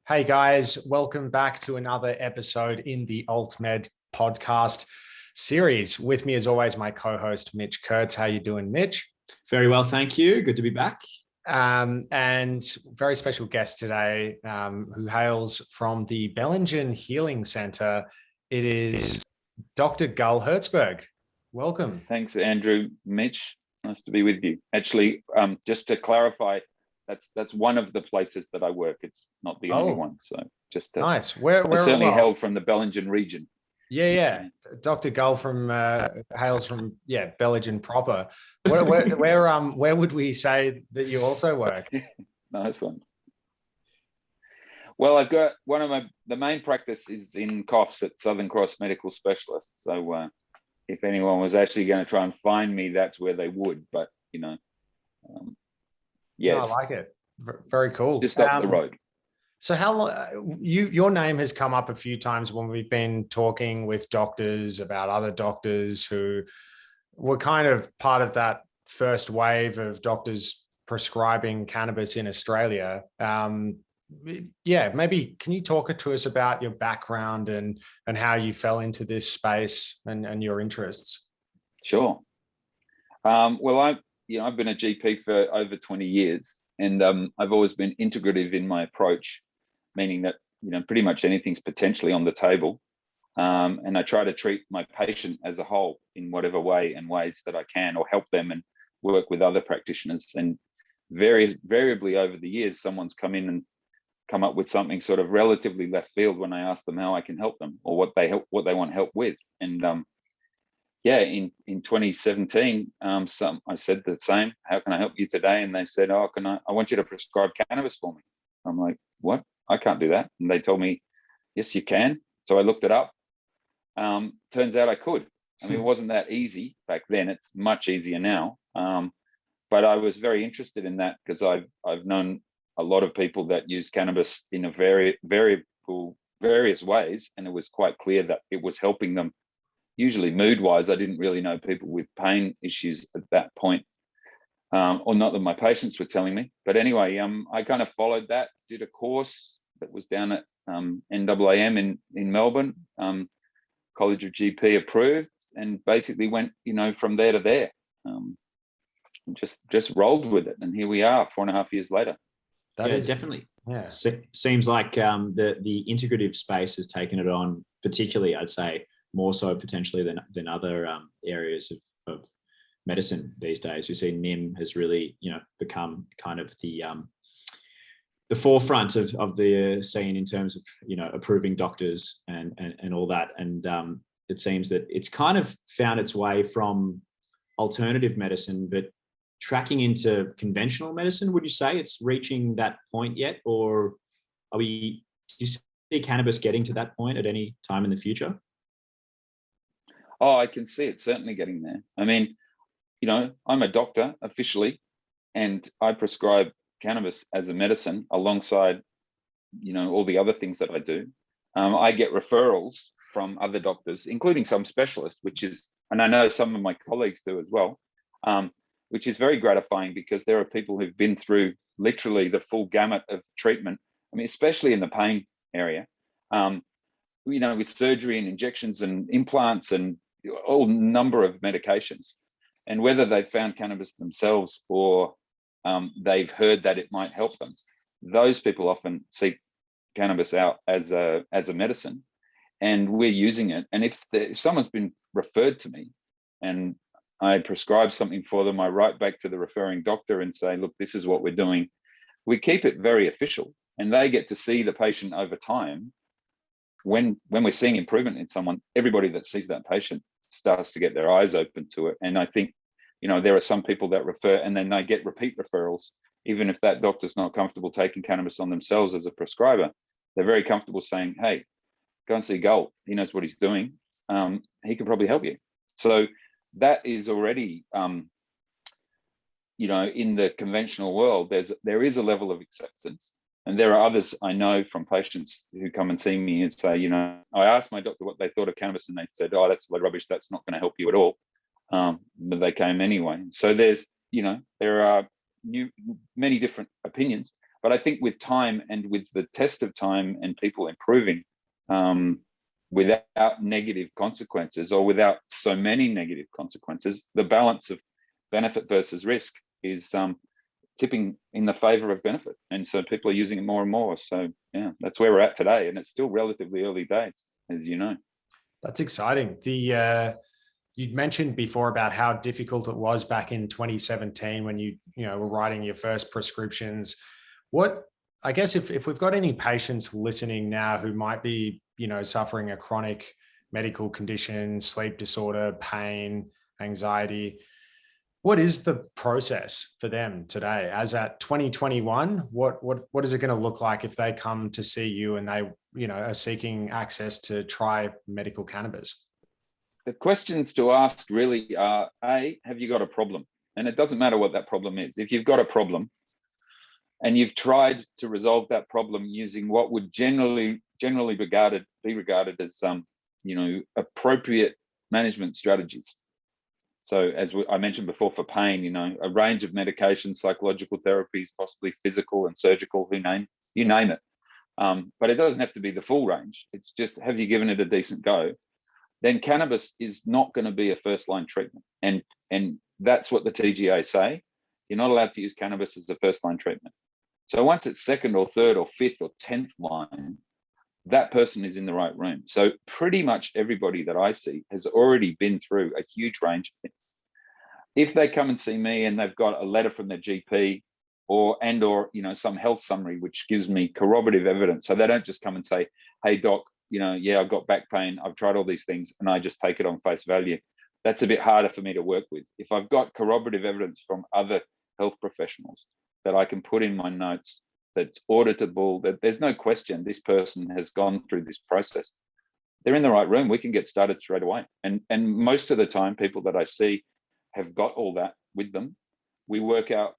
Hey guys, welcome back to another episode in the Altmed podcast series. With me, as always, my co-host Mitch Kurtz. How you doing, Mitch? Very well, thank you. Good to be back. And very special guest today, who hails from the Bellingen Healing Center. It is Dr. Gull Herzberg. Welcome. Thanks, Andrew. Mitch, nice to be with you. Actually, just to clarify, that's one of the places that I work. It's not the only one. So just to, nice. Where certainly hailed from the Bellingen region. Yeah. Dr. Gull from hails from Bellingen proper. Where would we say that you also work? Nice one. Well, I've got the main practice is in coughs at Southern Cross Medical Specialists. So if anyone was actually going to try and find me, that's where they would. But I like it. Very cool. Just up the road. So how long your name has come up a few times when we've been talking with doctors about other doctors who were kind of part of that first wave of doctors prescribing cannabis in Australia. Maybe can you talk to us about your background and how you fell into this space and your interests? Sure. Well, I've been a GP for over 20 years, and I've always been integrative in my approach, meaning that pretty much anything's potentially on the table, and I try to treat my patient as a whole in whatever ways that I can, or help them and work with other practitioners. And variably over the years, someone's come in and come up with something sort of relatively left field when I ask them how I can help them or what they want help with. And in 2017, I said the same. How can I help you today? And they said, I want you to prescribe cannabis for me. I'm like, what? I can't do that. And they told me, yes, you can. So I looked it up. Turns out I could. I mean, it wasn't that easy back then. It's much easier now. But I was very interested in that because I've known a lot of people that use cannabis in a various ways, and it was quite clear that it was helping them. Usually mood-wise, I didn't really know people with pain issues at that point, or not that my patients were telling me. But anyway, I kind of followed that, did a course that was down at NAAM in Melbourne, College of GP approved, and basically went, from there to there. Just rolled with it, and here we are 4.5 years later. That is definitely. Yeah, seems like the integrative space has taken it on, particularly, I'd say, more so potentially than other areas of medicine these days. We see NIM has really, become kind of the forefront of the scene in terms of, approving doctors and all that. And it seems that it's kind of found its way from alternative medicine, but tracking into conventional medicine. Would you say it's reaching that point yet, or do you see cannabis getting to that point at any time in the future? Oh, I can see it certainly getting there. I mean, I'm a doctor officially, and I prescribe cannabis as a medicine alongside, all the other things that I do. I get referrals from other doctors, including some specialists, and I know some of my colleagues do as well, which is very gratifying because there are people who've been through literally the full gamut of treatment. I mean, especially in the pain area, with surgery and injections and implants and all number of medications. And whether they've found cannabis themselves or they've heard that it might help them, those people often seek cannabis out as a medicine, and we're using it. And if someone's been referred to me and I prescribe something for them, I write back to the referring doctor and say, look, this is what we're doing. We keep it very official, and they get to see the patient over time. When we're seeing improvement in someone, everybody that sees that patient starts to get their eyes open to it. And I think, there are some people that refer and then they get repeat referrals, even if that doctor's not comfortable taking cannabis on themselves as a prescriber. They're very comfortable saying, hey, go and see Gull. He knows what he's doing. He can probably help you. So that is already, in the conventional world, there is a level of acceptance. And there are others I know from patients who come and see me and say, I asked my doctor what they thought of cannabis, and they said, oh, that's a load of rubbish. That's not going to help you at all. But they came anyway. So there are many different opinions. But I think with time and with the test of time and people improving, without negative consequences or without so many negative consequences, the balance of benefit versus risk is tipping in the favor of benefit. And so people are using it more and more. So yeah, that's where we're at today. And it's still relatively early days, as you know. That's exciting. You'd mentioned before about how difficult it was back in 2017 when you were writing your first prescriptions. I guess if we've got any patients listening now who might be, suffering a chronic medical condition, sleep disorder, pain, anxiety, what is the process for them today? As at 2021, what is it going to look like if they come to see you and they, are seeking access to try medical cannabis? The questions to ask really are, A, have you got a problem? And it doesn't matter what that problem is. If you've got a problem and you've tried to resolve that problem using what would generally be regarded as appropriate management strategies. So as I mentioned before, for pain, a range of medications, psychological therapies, possibly physical and surgical, you name it. But it doesn't have to be the full range. It's just, have you given it a decent go? Then cannabis is not going to be a first-line treatment. And that's what the TGA say. You're not allowed to use cannabis as a first-line treatment. So once it's second or third or fifth or 10th line, that person is in the right room. So pretty much everybody that I see has already been through a huge range of things. If they come and see me and they've got a letter from their GP or some health summary, which gives me corroborative evidence. So they don't just come and say, hey, doc, I've got back pain. I've tried all these things and I just take it on face value. That's a bit harder for me to work with. If I've got corroborative evidence from other health professionals that I can put in my notes, that's auditable, that there's no question this person has gone through this process, they're in the right room. We can get started straight away. And most of the time, people that I see have got all that with them. We work out,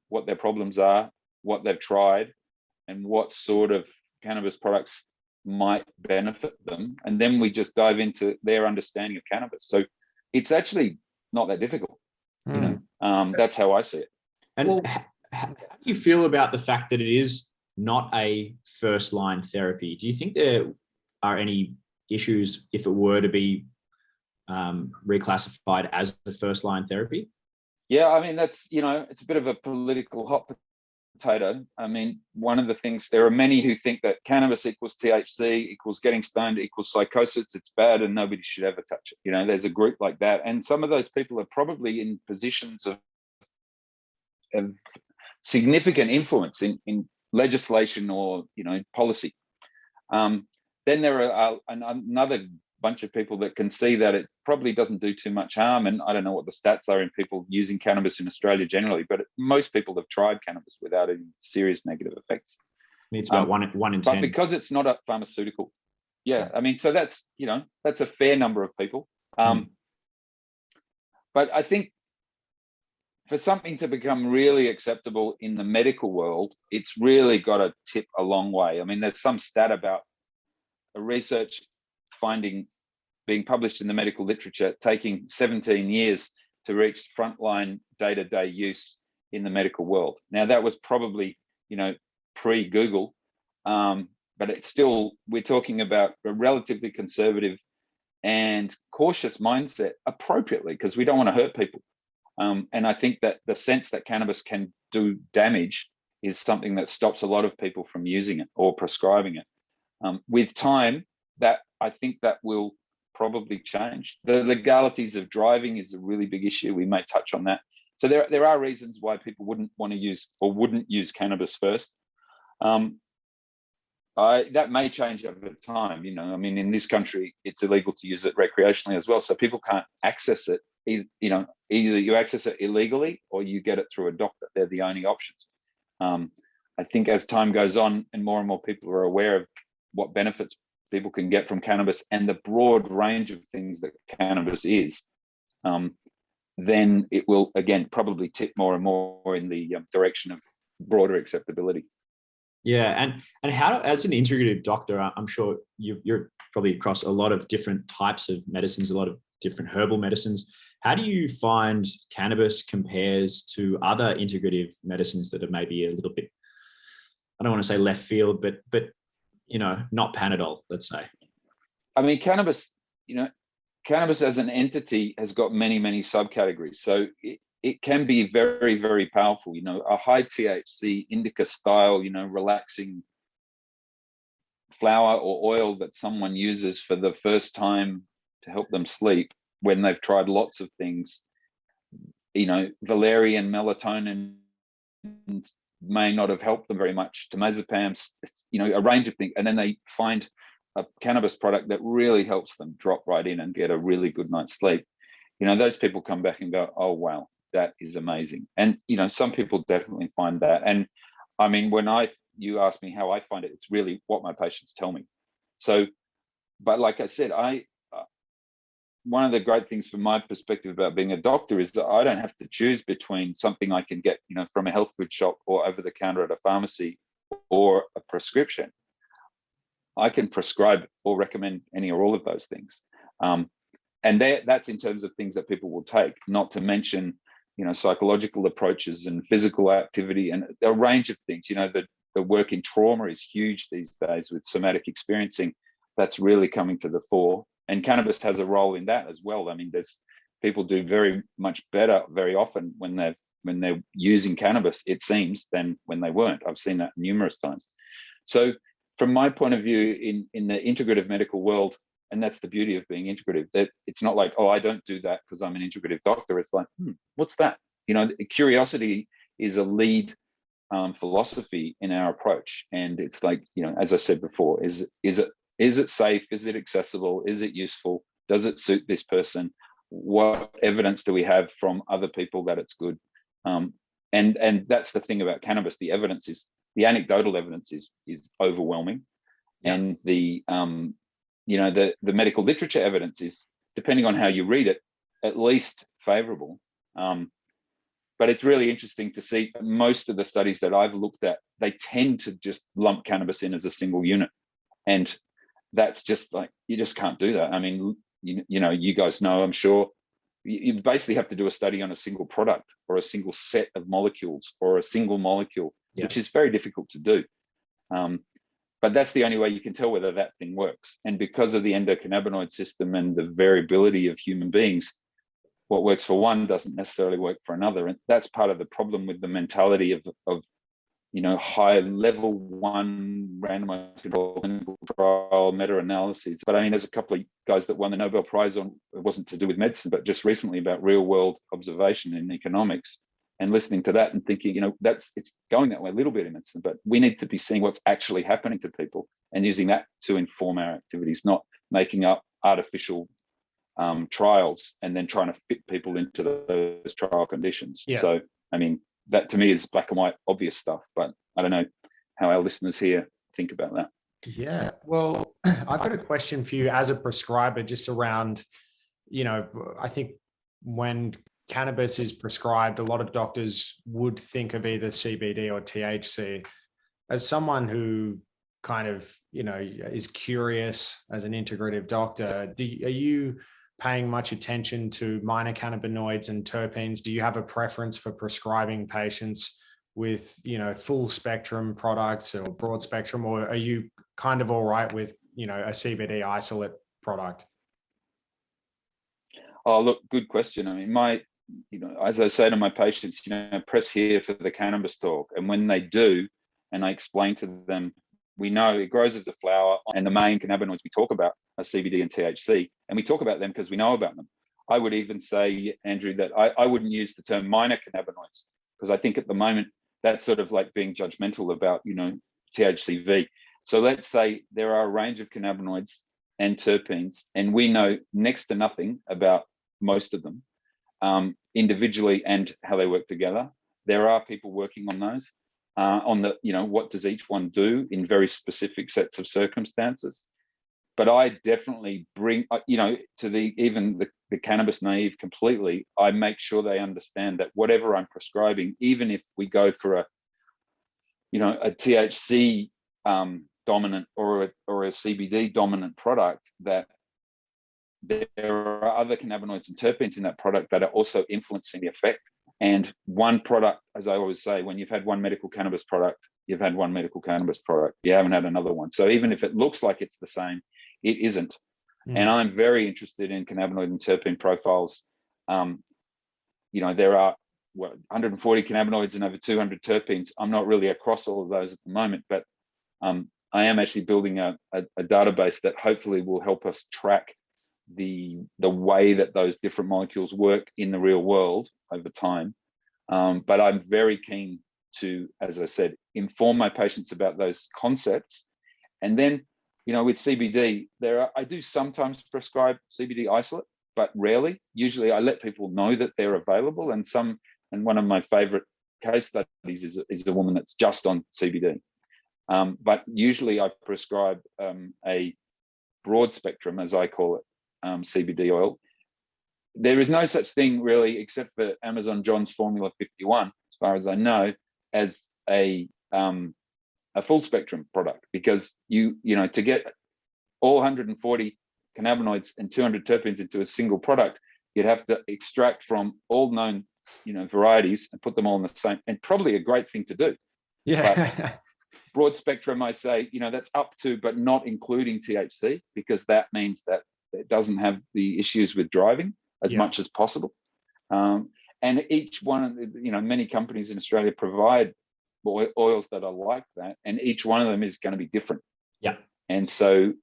what their problems are, what they've tried, and what sort of cannabis products might benefit them. And then we just dive into their understanding of cannabis. So it's actually not that difficult. That's how I see it. And how do you feel about the fact that it is not a first-line therapy? Do you think there are any issues if it were to be reclassified as the first-line therapy? Yeah, I mean, that's, it's a bit of a political hot potato. I mean, one of the things, there are many who think that cannabis equals THC, equals getting stoned, equals psychosis. It's bad and nobody should ever touch it. There's a group like that. And some of those people are probably in positions of significant influence in legislation or, policy. Then there are another bunch of people that can see that it probably doesn't do too much harm. And I don't know what the stats are in people using cannabis in Australia generally, but most people have tried cannabis without any serious negative effects. It's about 1 in 10. But because it's not a pharmaceutical. Yeah. I mean, so that's a fair number of people. But I think for something to become really acceptable in the medical world, it's really got to tip a long way. I mean, there's some stat about a research finding being published in the medical literature taking 17 years to reach frontline day-to-day use in the medical world. Now, that was probably, pre-Google, but it's still, we're talking about a relatively conservative and cautious mindset appropriately, because we don't want to hurt people. And I think that the sense that cannabis can do damage is something that stops a lot of people from using it or prescribing it. With time, I think that will probably change. The legalities of driving is a really big issue. We may touch on that. So there are reasons why people wouldn't want to use or wouldn't use cannabis first. That may change over time. I mean, in this country, it's illegal to use it recreationally as well. So people can't access it. Either you access it illegally or you get it through a doctor. They're the only options. I think as time goes on and more people are aware of what benefits people can get from cannabis and the broad range of things that cannabis is, then it will, again, probably tip more and more in the direction of broader acceptability. Yeah. And how, as an integrative doctor, I'm sure you're probably across a lot of different types of medicines, a lot of different herbal medicines. How do you find cannabis compares to other integrative medicines that are maybe a little bit I don't want to say left field, but you know, not Panadol, let's say. I mean, cannabis, you know, cannabis as an entity has got many, many subcategories. So it can be very, very powerful. You know, a high THC indica style, you know, relaxing flower or oil that someone uses for the first time to help them sleep when they've tried lots of things, you know, valerian, melatonin may not have helped them very much, temazepam, you know, a range of things. And then they find a cannabis product that really helps them drop right in and get a really good night's sleep. You know, those people come back and go, oh, wow, that is amazing. And, you know, some people definitely find that. And I mean, when you ask me how I find it, it's really what my patients tell me. So, but like I said, one of the great things from my perspective about being a doctor is that I don't have to choose between something I can get, you know, from a health food shop or over the counter at a pharmacy or a prescription. I can prescribe or recommend any or all of those things. And that's in terms of things that people will take, not to mention, you know, psychological approaches and physical activity and a range of things. You know, the work in trauma is huge these days with somatic experiencing. That's really coming to the fore. And cannabis has a role in that as well. I mean, there's people do very much better very often when they're using cannabis, it seems, than when they weren't. I've seen that numerous times. So from my point of view, in the integrative medical world, and that's the beauty of being integrative, that it's not like, oh, I don't do that because I'm an integrative doctor. It's like, what's that? You know, curiosity is a lead philosophy in our approach. And it's like, you know, as I said before, is it safe? Is it accessible? Is it useful? Does it suit this person? What evidence do we have from other people that it's good? And that's the thing about cannabis. The evidence is, the anecdotal evidence is overwhelming. Yeah. And the you know, the medical literature evidence is, depending on how you read it, at least favorable. But it's really interesting to see most of the studies that I've looked at, they tend to just lump cannabis in as a single unit. And that's just like, you just can't do that. I mean, you know, you guys know, I'm sure, you basically have to do a study on a single product or a single set of molecules or a single molecule, yeah, which is very difficult to do. But that's the only way you can tell whether that thing works. And because of the endocannabinoid system and the variability of human beings, what works for one doesn't necessarily work for another. And that's part of the problem with the mentality of you know, high level 1 randomized controlled clinical trial meta-analyses. But I mean, there's a couple of guys that won the Nobel Prize on, it wasn't to do with medicine, but just recently about real world observation in economics, and listening to that and thinking, you know, it's going that way a little bit in medicine, but we need to be seeing what's actually happening to people and using that to inform our activities, not making up artificial trials and then trying to fit people into those trial conditions. Yeah. So, I mean, that to me is black and white, obvious stuff, but I don't know how our listeners here think about that. Yeah, well, I've got a question for you as a prescriber, just around, you know, I think when cannabis is prescribed, a lot of doctors would think of either CBD or THC. As someone who kind of, you know, is curious as an integrative doctor, are you paying much attention to minor cannabinoids and terpenes? Do you have a preference for prescribing patients with, you know, full spectrum products or broad spectrum, or are you kind of all right with, you know, a CBD isolate product? Oh, look, good question. I mean, you know, as I say to my patients, you know, press here for the cannabis talk. And when they do, and I explain to them, we know it grows as a flower, and the main cannabinoids we talk about are CBD and THC, and we talk about them because we know about them. I would even say, Andrew, that I wouldn't use the term minor cannabinoids, because I think at the moment that's sort of like being judgmental about, you know, THCV. So let's say there are a range of cannabinoids and terpenes, and we know next to nothing about most of them individually and how they work together. There are people working on those. On the, you know, what does each one do in very specific sets of circumstances. But I definitely bring, you know, to even the cannabis naive completely, I make sure they understand that whatever I'm prescribing, even if we go for a THC dominant or a CBD dominant product, that there are other cannabinoids and terpenes in that product that are also influencing the effect. And one product, as I always say, when you've had one medical cannabis product, you've had one medical cannabis product. You haven't had another one. So even if it looks like it's the same, it isn't. And I'm very interested in cannabinoid and terpene profiles. There are 140 cannabinoids and over 200 terpenes. I'm not really across all of those at the moment, but I am actually building a database that hopefully will help us track the way that those different molecules work in the real world over time. But I'm very keen to, as I said, inform my patients about those concepts. And then, with CBD, I do sometimes prescribe CBD isolate, but rarely. Usually I let people know that they're available. And one of my favorite case studies is a woman that's just on CBD. But usually I prescribe a broad spectrum, as I call it, CBD oil. There is no such thing really, except for Amazon John's Formula 51, as far as I know, as a full spectrum product, because to get all 140 cannabinoids and 200 terpenes into a single product, you'd have to extract from all known varieties and put them all in the same, and probably a great thing to do. Yeah. Broad spectrum, I say, that's up to, but not including THC, because that means that it doesn't have the issues with driving as much as possible. And each one, many companies in Australia provide oils that are like that, and each one of them is going to be different. Yeah. And so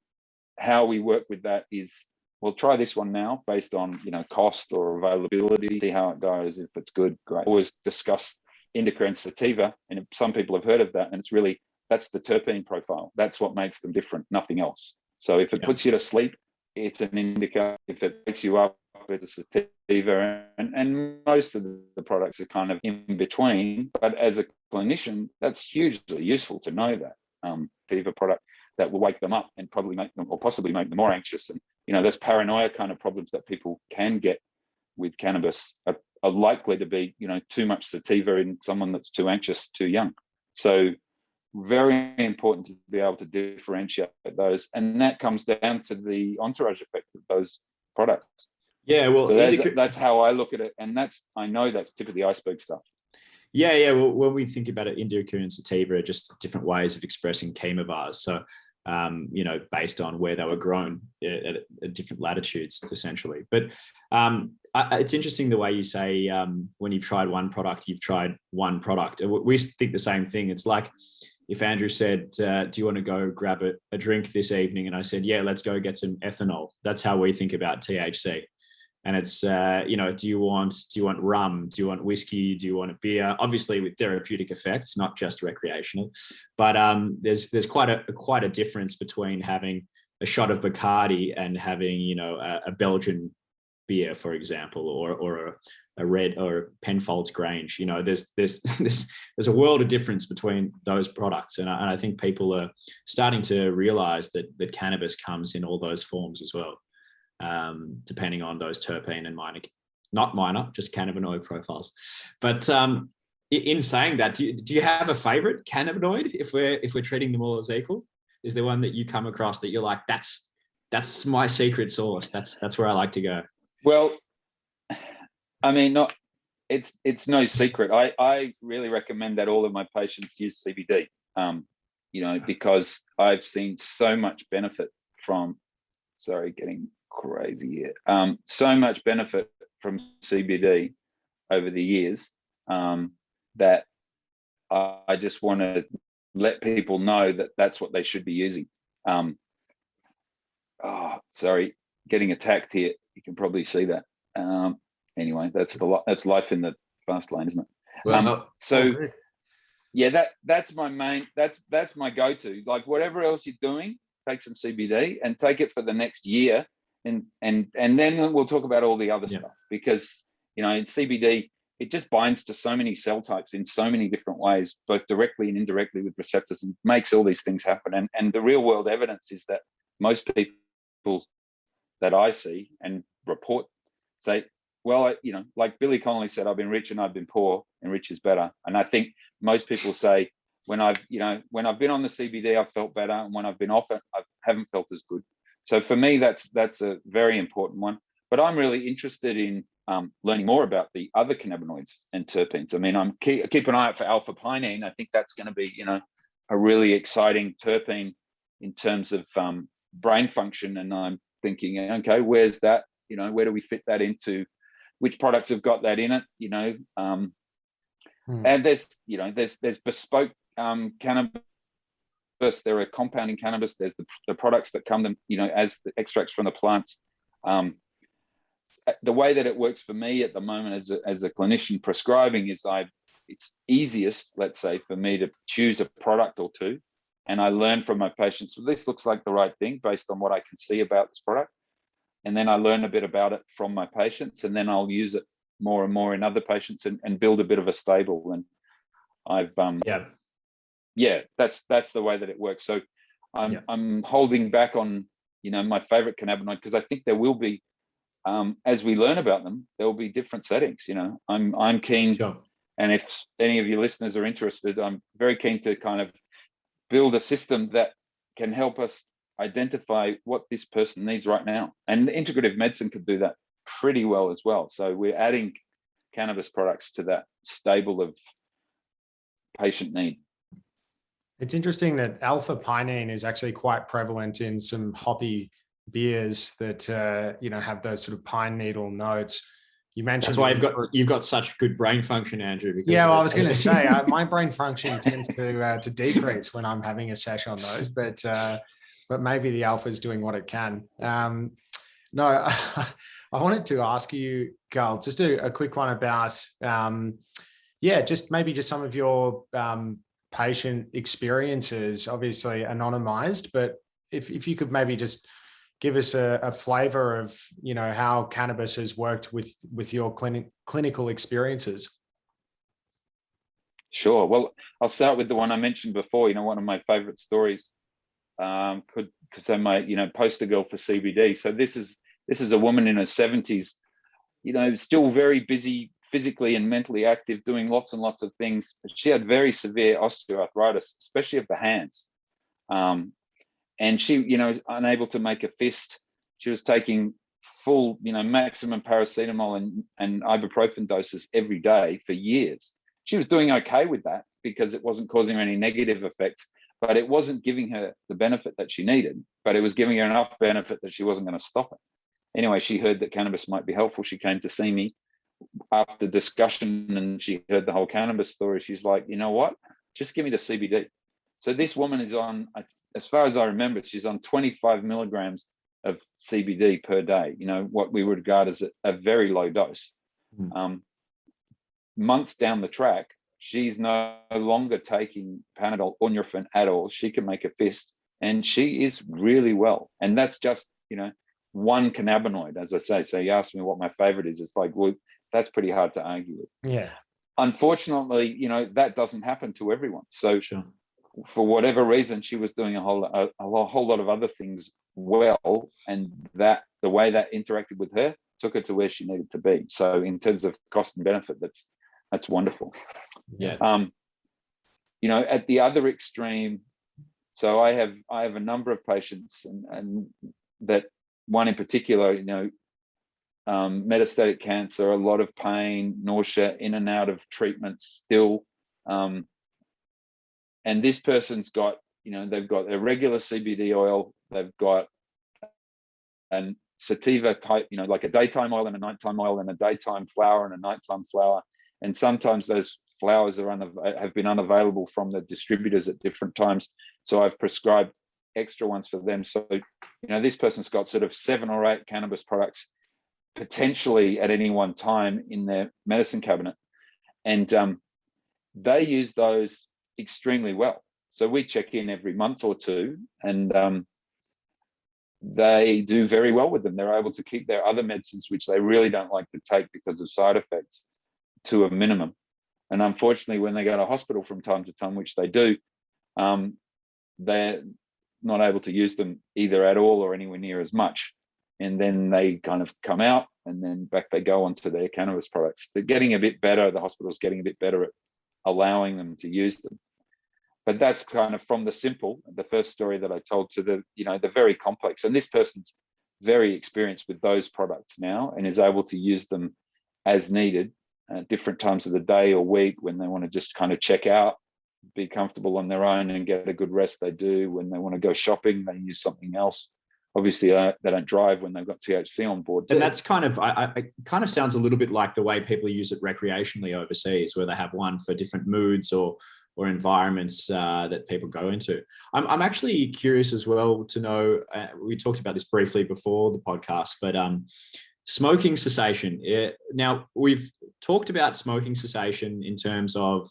how we work with that is, we'll try this one now based on, cost or availability, see how it goes. If it's good, great. Always discuss indica and sativa, and some people have heard of that, and it's really, that's the terpene profile. That's what makes them different, nothing else. So if it puts you to sleep, it's an indica. If it wakes you up, it's a sativa. And most of the products are kind of in between. But as a clinician, that's hugely useful to know that sativa product that will wake them up and probably make them, or possibly make them more anxious. And, those paranoia kind of problems that people can get with cannabis are likely to be, too much sativa in someone that's too anxious, too young. So very important to be able to differentiate those. And that comes down to the entourage effect of those products. Yeah, well, so that's how I look at it. And I know that's tip of the iceberg stuff. Yeah. Well, when we think about it, indica and sativa are just different ways of expressing chemovars. So, based on where they were grown at different latitudes, essentially. But it's interesting the way you say when you've tried one product, you've tried one product. We think the same thing. It's like if Andrew said, do you want to go grab a drink this evening? And I said, yeah, let's go get some ethanol. That's how we think about THC. And it's, do you want rum? Do you want whiskey? Do you want a beer? Obviously with therapeutic effects, not just recreational, but there's quite a difference between having a shot of Bacardi and having, a Belgian beer, for example, or a red or Penfolds Grange. There's a world of difference between those products. And I think people are starting to realize that cannabis comes in all those forms as well. Depending on those terpene and just cannabinoid profiles. But in saying that, do you have a favorite cannabinoid if we're treating them all as equal? Is there one that you come across that you're like, that's my secret sauce? That's where I like to go. Well, I mean, it's no secret. I really recommend that all of my patients use CBD. Because I've seen so much benefit from. Sorry, getting crazy here. So much benefit from CBD over the years that I just want to let people know that that's what they should be using. Sorry, getting attacked here. You can probably see that. Anyway, that's life in the fast lane, isn't it? Well, that's my main. That's my go-to. Like whatever else you're doing, take some CBD and take it for the next year, and then we'll talk about all the other stuff, because in CBD it just binds to so many cell types in so many different ways, both directly and indirectly with receptors, and makes all these things happen. And the real world evidence is that most people that I see and report say, well, like Billy Connolly said, I've been rich and I've been poor, and rich is better. And I think most people say, when I've been on the CBD, I've felt better, and when I've been off it, I haven't felt as good. So for me, that's a very important one. But I'm really interested in learning more about the other cannabinoids and terpenes. I mean, keep an eye out for alpha pinene. I think that's going to be, a really exciting terpene in terms of brain function. And I'm thinking, okay, where's that? Where do we fit that into? Which products have got that in it? And there's bespoke cannabis. There are compounding cannabis. There's the products that come as the extracts from the plants. The way that it works for me at the moment as a clinician prescribing is it's easiest, let's say, for me to choose a product or two, and I learn from my patients, well, this looks like the right thing based on what I can see about this product. And then I learn a bit about it from my patients, and then I'll use it more and more in other patients and build a bit of a stable. And I've that's the way that it works. So I'm holding back on my favorite cannabinoid, because I think there will be, as we learn about them, there will be different settings. I'm keen, Sure. And if any of your listeners are interested, I'm very keen to kind of build a system that can help us identify what this person needs right now. And integrative medicine could do that pretty well as well. So we're adding cannabis products to that stable of patient need. It's interesting that alpha pinene is actually quite prevalent in some hoppy beers that have those sort of pine needle notes. You mentioned that's why you've got such good brain function, Andrew. Because I was going to say my brain function tends to decrease when I'm having a sesh on those, but maybe the alpha is doing what it can. No, I wanted to ask you, Gull, just a quick one about just some of your patient experiences, obviously anonymized, but if you could maybe just give us a flavor of, how cannabis has worked with your clinical experiences. Sure. Well, I'll start with the one I mentioned before. One of my favorite stories, because I'm my, poster girl for CBD. So this is a woman in her 70s, still very busy, physically and mentally active, doing lots and lots of things. But she had very severe osteoarthritis, especially of the hands. And she, was unable to make a fist. She was taking full, maximum paracetamol and ibuprofen doses every day for years. She was doing okay with that because it wasn't causing her any negative effects, but it wasn't giving her the benefit that she needed, but it was giving her enough benefit that she wasn't going to stop it. Anyway, she heard that cannabis might be helpful. She came to see me after discussion, and she heard the whole cannabis story. She's like, you know what? Just give me the CBD. So this woman is on, as far as I remember, she's on 25 milligrams of CBD per day, what we would regard as a very low dose. Months down the track, she's no longer taking Panadol or Nurofen at all. She can make a fist, and she is really well. And that's just, one cannabinoid, as I say. So you asked me what my favorite is. It's like, well, that's pretty hard to argue with. Yeah. Unfortunately, that doesn't happen to everyone. So sure. For whatever reason, she was doing a whole lot of other things well, and that the way that interacted with her took her to where she needed to be. So in terms of cost and benefit, that's wonderful. Yeah. At the other extreme, so I have a number of patients, and that one in particular, metastatic cancer, a lot of pain, nausea, in and out of treatments still. And this person's got, they've got a regular CBD oil, they've got a sativa type, like a daytime oil and a nighttime oil, and a daytime flower and a nighttime flower. And sometimes those flowers have been unavailable from the distributors at different times. So I've prescribed extra ones for them. So, this person's got sort of 7 or 8 cannabis products potentially at any one time in their medicine cabinet. And they use those extremely well. So we check in every month or two, and they do very well with them. They're able to keep their other medicines, which they really don't like to take because of side effects, to a minimum. And unfortunately, when they go to hospital from time to time, which they do, they're not able to use them either at all or anywhere near as much. And then they kind of come out, and then back they go onto their cannabis products. They're getting a bit better. The hospital's getting a bit better at allowing them to use them. But that's kind of from the simple, the first story that I told, to the very complex. And this person's very experienced with those products now, and is able to use them as needed at different times of the day or week when they want to just kind of check out be comfortable on their own and get a good rest, they do. When they want to go shopping, they use something else. Obviously, they don't drive when they've got THC on board too. And that's kind of, it kind of sounds a little bit like the way people use it recreationally overseas, where they have one for different moods or environments that people go into. I'm actually curious as well to know, we talked about this briefly before the podcast, but smoking cessation. Now, we've talked about smoking cessation in terms of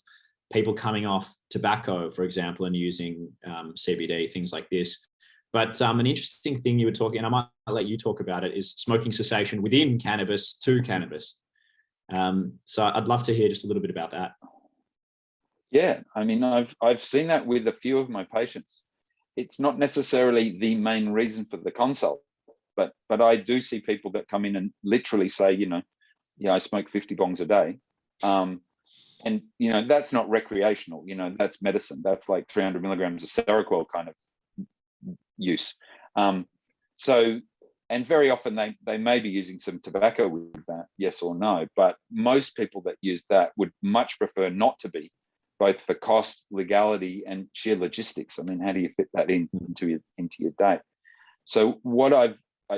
people coming off tobacco, for example, and using CBD, things like this. But an interesting thing you were talking, and I might let you talk about it, is smoking cessation within cannabis to cannabis. So I'd love to hear just a little bit about that. Yeah, I mean, I've seen that with a few of my patients. It's not necessarily the main reason for the consult, but I do see people that come in and literally say, yeah, I smoke 50 bongs a day. And, that's not recreational, that's medicine. That's like 300 milligrams of Seroquel kind of use. And very often they may be using some tobacco with that, yes or no, but most people that use that would much prefer not to be, both for cost, legality, and sheer logistics. I mean, how do you fit that into your day? So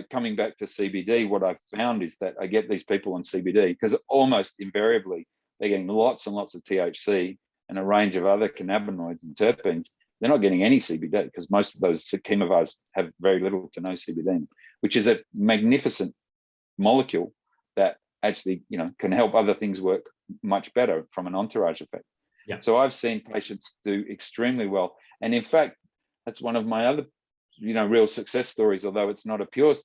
coming back to CBD, what I've found is that I get these people on CBD because almost invariably they're getting lots and lots of THC and a range of other cannabinoids and terpenes. They're not getting any CBD because most of those chemovars have very little to no CBD in them, which is a magnificent molecule that actually, can help other things work much better from an entourage effect. Yeah. So I've seen patients do extremely well. And in fact, that's one of my other, real success stories, although it's not a pure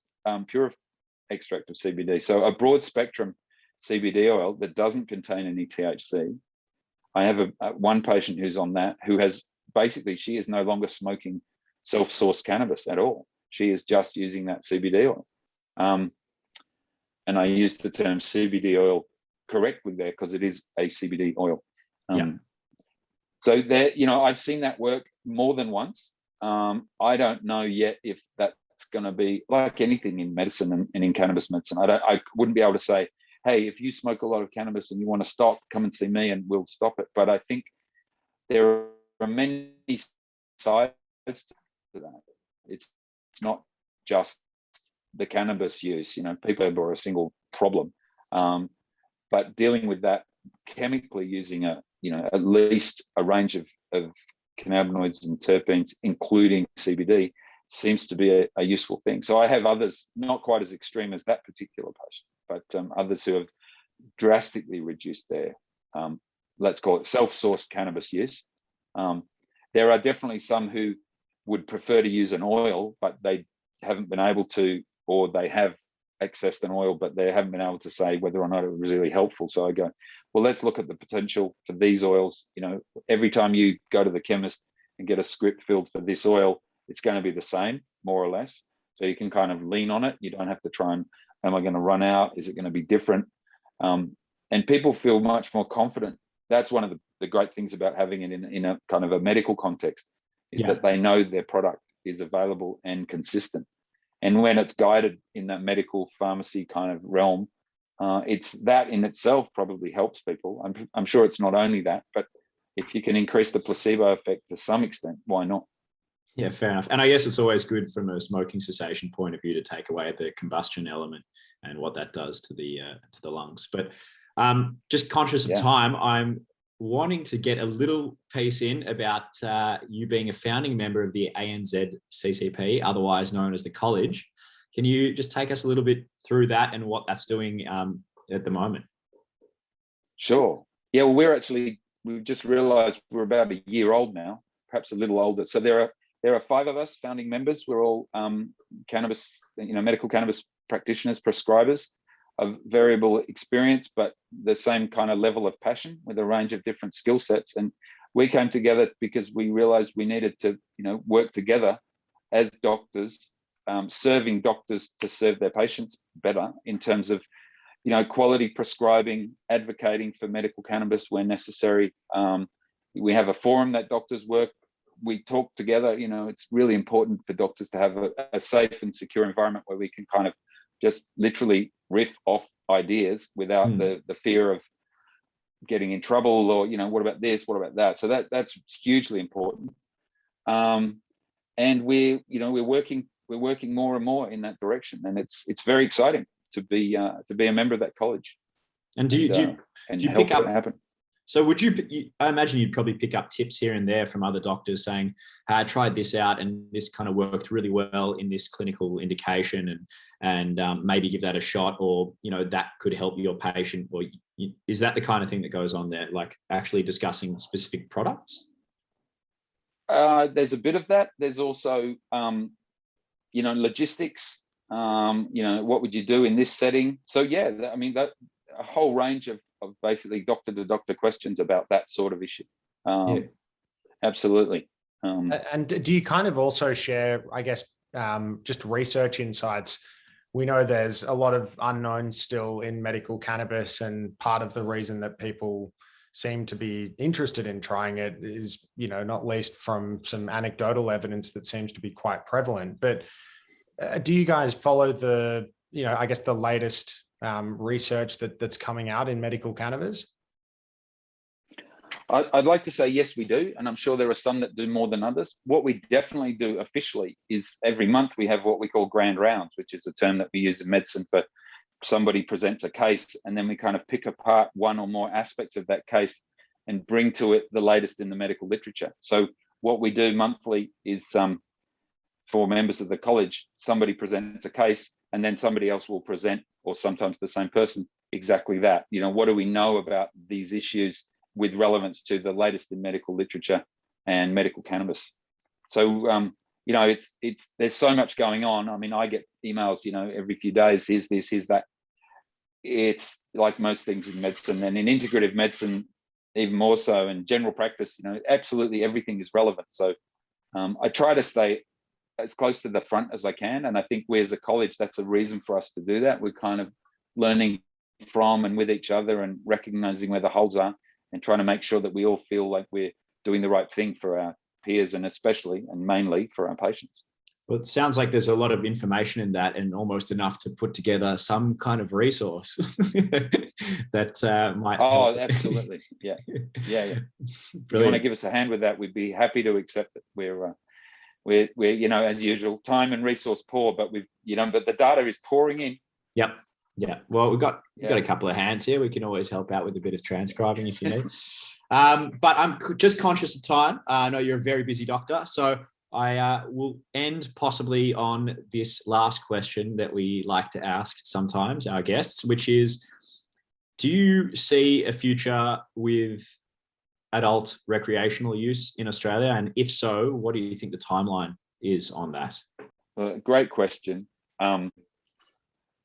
extract of CBD. So a broad spectrum CBD oil that doesn't contain any THC. I have one patient who's on that, who has basically, she is no longer smoking self-sourced cannabis at all. She is just using that CBD oil. And I use the term CBD oil correctly there because it is a CBD oil. So there, I've seen that work more than once. I don't know yet if that's going to be like anything in medicine and in cannabis medicine. I wouldn't be able to say, hey, if you smoke a lot of cannabis and you want to stop, come and see me and we'll stop it. But I think there are many sides to that. It's not just the cannabis use, people have a single problem. But dealing with that chemically using at least a range of cannabinoids and terpenes, including CBD, seems to be a useful thing. So I have others, not quite as extreme as that particular patient, but others who have drastically reduced their, let's call it self-sourced cannabis use. There are definitely some who would prefer to use an oil, but they haven't been able to, or they have accessed an oil, but they haven't been able to say whether or not it was really helpful. So I go, well, let's look at the potential for these oils. Every time you go to the chemist and get a script filled for this oil, it's going to be the same, more or less. So you can kind of lean on it. You don't have to try and, am I going to run out? Is it going to be different? And people feel much more confident. That's one of the great things about having it in a kind of a medical context, is that they know their product is available and consistent. And when it's guided in that medical pharmacy kind of realm, it's that in itself probably helps people. I'm sure it's not only that, but if you can increase the placebo effect to some extent, why not? Yeah, fair enough. And I guess it's always good from a smoking cessation point of view to take away the combustion element and what that does to the lungs. But just conscious of time, I'm wanting to get a little piece in about you being a founding member of the AZCCP, otherwise known as the college. Can you just take us a little bit through that and what that's doing at the moment? Sure. Yeah, well, we've just realized we're about a year old now, perhaps a little older. So there are 5 of us founding members. We're all cannabis, medical cannabis practitioners, prescribers of variable experience, but the same kind of level of passion with a range of different skill sets. And we came together because we realized we needed to, work together as doctors, serving doctors to serve their patients better in terms of, quality prescribing, advocating for medical cannabis where necessary. We have a forum that doctors work. We talk together. It's really important for doctors to have a safe and secure environment where we can kind of just literally riff off ideas without the fear of getting in trouble, or, you know, what about this, what about that? So that's hugely important. And we're working more and more in that direction, and it's very exciting to be a member of that college. And do you pick up? Happen. So would you? I imagine you'd probably pick up tips here and there from other doctors saying, hey, I tried this out and this kind of worked really well in this clinical indication, and maybe give that a shot, or, you know, that could help your patient. Or is that the kind of thing that goes on there, like actually discussing specific products? There's a bit of that. There's also, logistics. What would you do in this setting? So yeah, I mean, that a whole range of basically doctor to doctor questions about that sort of issue. Absolutely. And do you kind of also share, I guess, just research insights? We know there's a lot of unknowns still in medical cannabis, and part of the reason that people seem to be interested in trying it is, you know, not least from some anecdotal evidence that seems to be quite prevalent. But do you guys follow the, you know, I guess the latest research that's coming out in medical cannabis? I'd like to say yes, we do, and I'm sure there are some that do more than others. What we definitely do officially is every month we have what we call grand rounds, which is a term that we use in medicine for somebody presents a case, and then we kind of pick apart one or more aspects of that case and bring to it the latest in the medical literature. So what we do monthly is for members of the college, somebody presents a case, and then somebody else will present, or sometimes the same person, exactly that. You know, what do we know about these issues with relevance to the latest in medical literature and medical cannabis? So, there's so much going on. I mean, I get emails, every few days, here's this, here's that. It's like most things in medicine, and in integrative medicine, even more so, and general practice, absolutely everything is relevant. So I try to stay as close to the front as I can. And I think we as a college, that's a reason for us to do that. We're kind of learning from and with each other and recognizing where the holes are, and trying to make sure that we all feel like we're doing the right thing for our peers, and especially and mainly for our patients. Well, it sounds like there's a lot of information in that, and almost enough to put together some kind of resource that might. Oh, help. Absolutely. Yeah. Yeah. If you want to give us a hand with that, we'd be happy to accept it. We're as usual, time and resource poor, but but the data is pouring in. Yep. Yeah. Well, we've got a couple of hands here. We can always help out with a bit of transcribing if you need. But I'm just conscious of time. I know you're a very busy doctor, so I will end possibly on this last question that we like to ask sometimes our guests, which is, do you see a future with adult recreational use in Australia? And if so, what do you think the timeline is on that? Great question.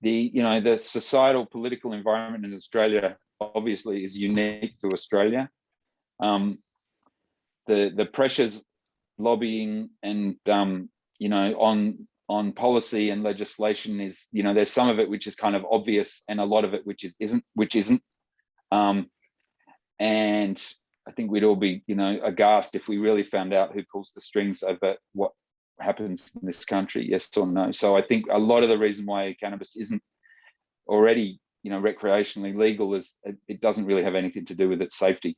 The societal political environment in Australia obviously is unique to Australia. The pressures, lobbying, and on policy and legislation is, there's some of it which is kind of obvious, and a lot of it which isn't. And I think we'd all be, aghast if we really found out who pulls the strings over what happens in this country, yes or no. So I think a lot of the reason why cannabis isn't already, recreationally legal is it doesn't really have anything to do with its safety.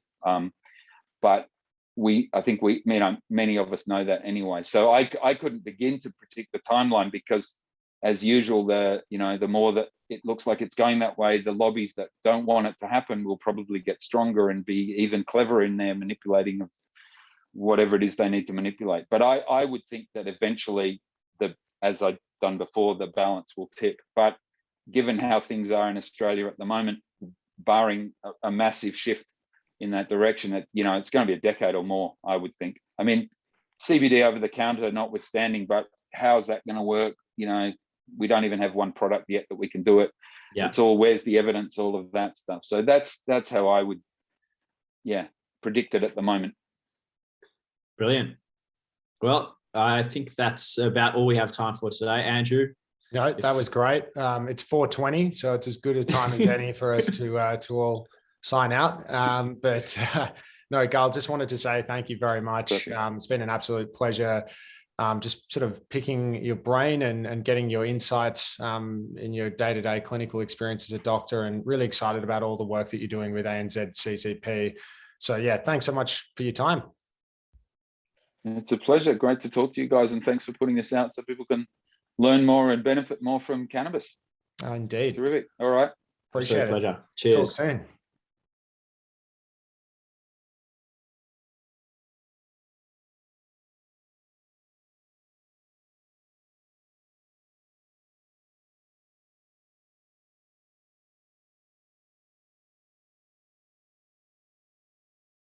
But many of us know that anyway. So I couldn't begin to predict the timeline, because as usual, the more that it looks like it's going that way, the lobbies that don't want it to happen will probably get stronger and be even cleverer in their manipulating of whatever it is they need to manipulate. But I would think that eventually, as I've done before, the balance will tip. But given how things are in Australia at the moment, barring a massive shift in that direction, it's going to be a decade or more, I would think. I mean, CBD over the counter notwithstanding, but how's that going to work? We don't even have one product yet that we can do it. Yeah. It's all, where's the evidence, all of that stuff. So that's how I would, predict it at the moment. Brilliant. Well, I think that's about all we have time for today. Andrew? No, that was great. It's 4:20, so it's as good a time as any for us to all sign out. No, Gull, just wanted to say thank you very much. It's been an absolute pleasure just sort of picking your brain and getting your insights in your day-to-day clinical experience as a doctor, and really excited about all the work that you're doing with AZCCP. So yeah, thanks so much for your time. It's a pleasure. Great to talk to you guys, and thanks for putting this out so people can learn more and benefit more from cannabis. Indeed. Terrific. All right. Appreciate it. Pleasure. Cheers. Talk soon.